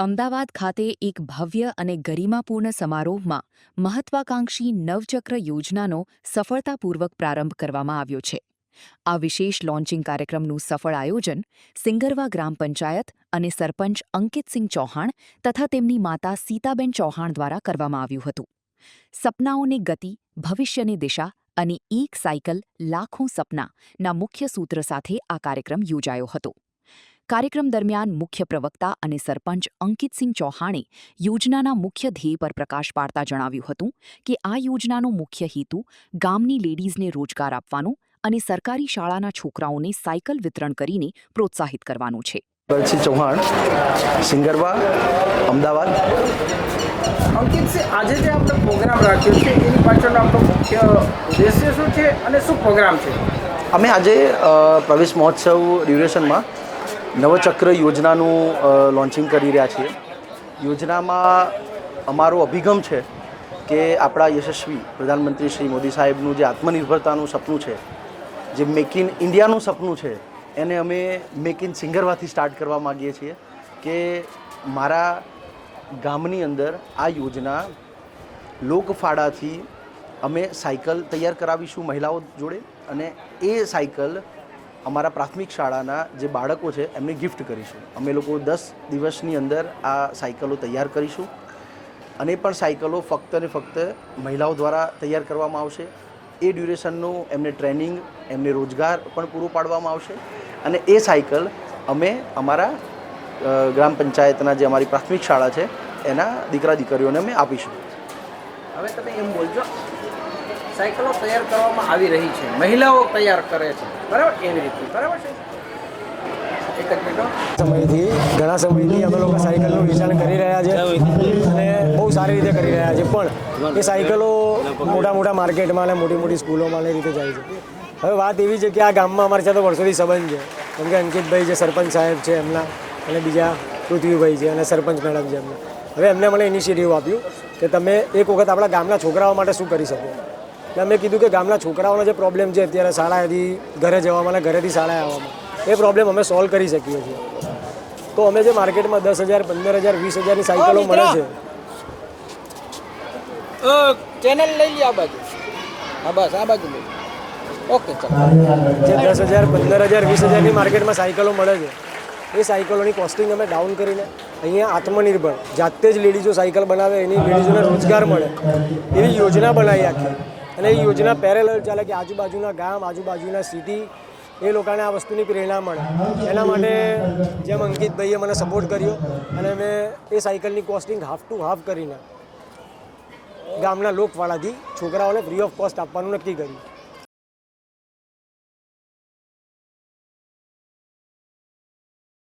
અમદાવાદ ખાતે એક ભવ્ય અને ગરિમાપૂર્ણ સમારોહમાં મહત્વાકાંક્ષી નવચક્ર યોજનાનો સફળતાપૂર્વક પ્રારંભ કરવામાં આવ્યો છે. આ વિશેષ લોન્ચિંગ કાર્યક્રમનું સફળ આયોજન સિંગરવા ગ્રામ પંચાયત અને સરપંચ અંકિતસિંહ ચૌહાણ તથા તેમની માતા સીતાબેન ચૌહાણ દ્વારા કરવામાં આવ્યું હતું. સપનાઓને ગતિ, ભવિષ્યની દિશા અને એક સાયકલ લાખો સપનાના મુખ્ય સૂત્ર સાથે આ કાર્યક્રમ યોજાયો હતો. કાર્યક્રમ દરમિયાન મુખ્ય પ્રવક્તા અને સરપંચ અંકિતસિંહ ચૌહાણે યોજનાના મુખ્ય ધ્યેય પર પ્રકાશ પાડતા જણાવ્યું હતું કે આ યોજનાનો મુખ્ય હેતુ ગામની લેડીઝને રોજગાર આપવાનો અને સરકારી શાળાના છોકરાઓને સાયકલ વિતરણ કરીને પ્રોત્સાહિત કરવાનું છે. સિંહ ચૌહાણ, સિંગરવા, અમદાવાદ. અંકિતસિંહ, આજે જે આપણે પ્રોગ્રામ રાખ્યો છે એની પાછળનો આપણો મુખ્ય ઉદ્દેશ્ય શું છે અને શું પ્રોગ્રામ છે? અમે આજે પ્રવેશ મહોત્સવ ડ્યુરેશનમાં નવચક્ર યોજનાનું લોન્ચિંગ કરી રહ્યા છીએ. યોજનામાં અમારો અભિગમ છે કે આપણા યશસ્વી પ્રધાનમંત્રી શ્રી મોદી સાહેબનું જે આત્મનિર્ભરતાનું સપનું છે, જે મેક ઇન ઇન્ડિયાનું સપનું છે, એને અમે મેક ઇન સિંગરવાથી સ્ટાર્ટ કરવા માગીએ છીએ કે મારા ગામની અંદર આ યોજના લોકફાળાથી અમે સાયકલ તૈયાર કરાવીશું મહિલાઓ જોડે અને એ સાયકલ અમારા પ્રાથમિક શાળાના જે બાળકો છે એમને ગિફ્ટ કરીશું. અમે લોકો 10 દિવસની અંદર આ સાયકલો તૈયાર કરીશું અને પણ સાયકલો ફક્ત ને ફક્ત મહિલાઓ દ્વારા તૈયાર કરવામાં આવશે. એ ડ્યુરેશનનું એમને ટ્રેનિંગ, એમને રોજગાર પણ પૂરું પાડવામાં આવશે અને એ સાયકલ અમે અમારા ગ્રામ પંચાયતના જે અમારી પ્રાથમિક શાળા છે એના દીકરા દીકરીઓને અમે આપીશું. હવે તમે એમ બોલજો, સાયકલો તૈયાર કરવામાં આવી રહી છે, મહિલાઓ તૈયાર કરે છે, બરાબર? એવી રીતે બરાબર છે. એક જ મિનિટ. ઘણા સમયથી અમે લોકો સાયકલનું વેચાણ કરી રહ્યા છે અને બહુ સારી રીતે કરી રહ્યા છે, પણ એ સાયકલો મોટા મોટા માર્કેટમાં અને મોટી મોટી સ્કૂલોમાં એ રીતે જાય છે. હવે વાત એવી છે કે આ ગામમાં અમારી સાથે વર્ષોથી સંબંધ છે, કેમ કે અંકિતભાઈ જે સરપંચ સાહેબ છે એમના અને બીજા પૃથ્વીભાઈ છે અને સરપંચ મેડમ છે એમના. હવે એમને મને ઇનિશિયેટિવ આપ્યું કે તમે એક વખત આપણા ગામના છોકરાઓ માટે શું કરી શકો. એટલે મેં કીધું કે ગામના છોકરાઓનો જે પ્રોબ્લેમ છે અત્યારે શાળાએથી ઘરે જવામાં અને ઘરેથી શાળાએ આવવામાં, એ પ્રોબ્લેમ અમે સોલ્વ કરી શકીએ છીએ. તો અમે જે માર્કેટમાં 10,000, 15,000, 20,000ની સાયકલો મળે છે. ચેનલ લઈ લે આ બાજુ. હા, બસ આ બાજુ લઈ. ઓકે, ચાલો. જે 10,000, 15,000, 20,000ની માર્કેટમાં સાયકલો મળે છે, એ સાયકલોની કોસ્ટિંગ અમે ડાઉન કરીને અહીંયા આત્મનિર્ભર જાતે જ લેડીઝો સાયકલ બનાવે, એની લેડીઝોને રોજગાર મળે એવી યોજના બનાવી આખી. અને એ યોજના પેરેલલ ચાલે કે આજુબાજુના ગામ, આજુબાજુના સિટી એ લોકોને આ વસ્તુની પ્રેરણા મળે. એના માટે જેમ અંકિતભાઈએ મને સપોર્ટ કર્યો અને મેં એ સાયકલની કોસ્ટિંગ હાફ ટુ હાફ કરીને ગામના લોકવાળાથી છોકરાઓને ફ્રી ઓફ કોસ્ટ આપવાનું નક્કી કર્યું.